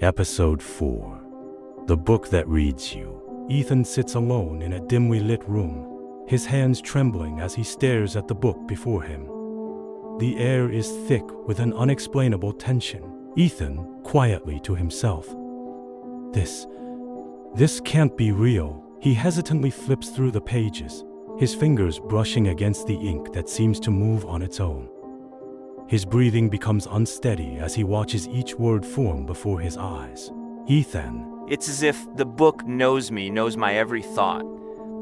Episode 4. The Book That Reads You. Ethan sits alone in a dimly lit room, his hands trembling as he stares at the book before him. The air is thick with an unexplainable tension. Ethan, quietly to himself. This can't be real. He hesitantly flips through the pages, his fingers brushing against the ink that seems to move on its own. His breathing becomes unsteady as he watches each word form before his eyes. Ethan. It's as if the book knows me, knows my every thought.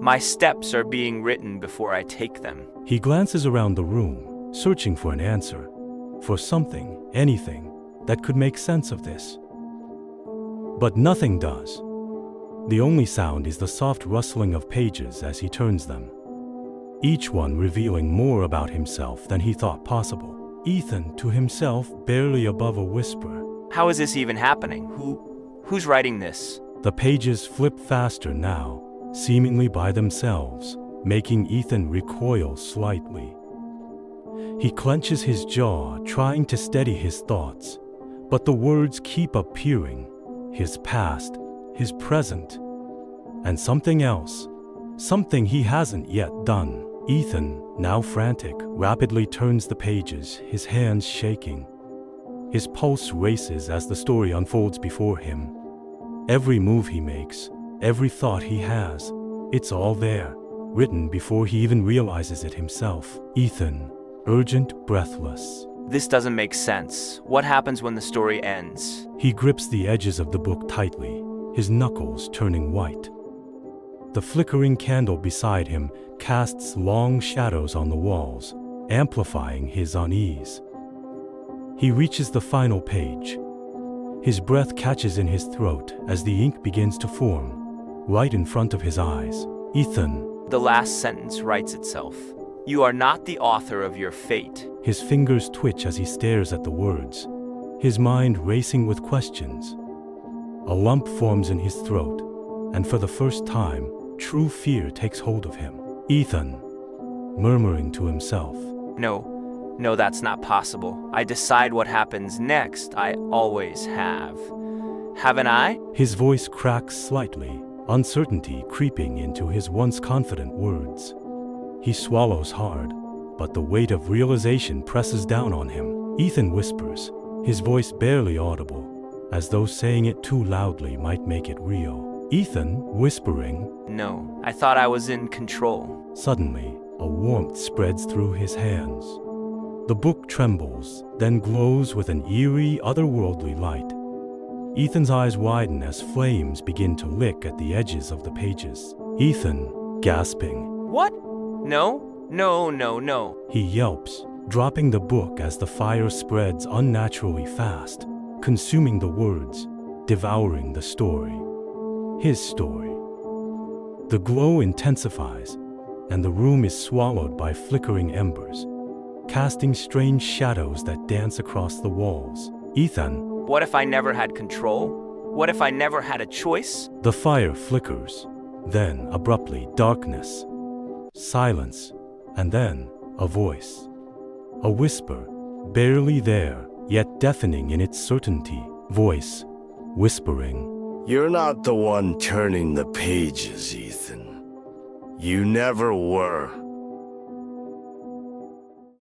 My steps are being written before I take them. He glances around the room, searching for an answer, for something, anything, that could make sense of this. But nothing does. The only sound is the soft rustling of pages as he turns them, each one revealing more about himself than he thought possible. Ethan, to himself, barely above a whisper. How is this even happening? Who's writing this? The pages flip faster now, seemingly by themselves, making Ethan recoil slightly. He clenches his jaw, trying to steady his thoughts, but the words keep appearing. His past, his present, and something else, something he hasn't yet done. Ethan, now frantic, rapidly turns the pages, his hands shaking. His pulse races as the story unfolds before him. Every move he makes, every thought he has, it's all there, written before he even realizes it himself. Ethan, urgent, breathless. This doesn't make sense. What happens when the story ends? He grips the edges of the book tightly, his knuckles turning white. The flickering candle beside him casts long shadows on the walls, amplifying his unease. He reaches the final page. His breath catches in his throat as the ink begins to form, right in front of his eyes. Ethan. The last sentence writes itself. You are not the author of your fate. His fingers twitch as he stares at the words, his mind racing with questions. A lump forms in his throat, and for the first time, true fear takes hold of him. Ethan, murmuring to himself. No, that's not possible. I decide what happens next. I always have. Haven't I? His voice cracks slightly, uncertainty creeping into his once confident words. He swallows hard, but the weight of realization presses down on him. Ethan whispers, his voice barely audible, as though saying it too loudly might make it real. Ethan, whispering, No, I thought I was in control. Suddenly, a warmth spreads through his hands. The book trembles, then glows with an eerie, otherworldly light. Ethan's eyes widen as flames begin to lick at the edges of the pages. Ethan, gasping. What? No. He yelps, dropping the book as the fire spreads unnaturally fast, consuming the words, devouring the story. His story. The glow intensifies, and the room is swallowed by flickering embers, casting strange shadows that dance across the walls. Ethan. What if I never had control? What if I never had a choice? The fire flickers, then abruptly darkness, silence, and then a voice. A whisper, barely there, yet deafening in its certainty. Voice, whispering. You're not the one turning the pages, Ethan. You never were.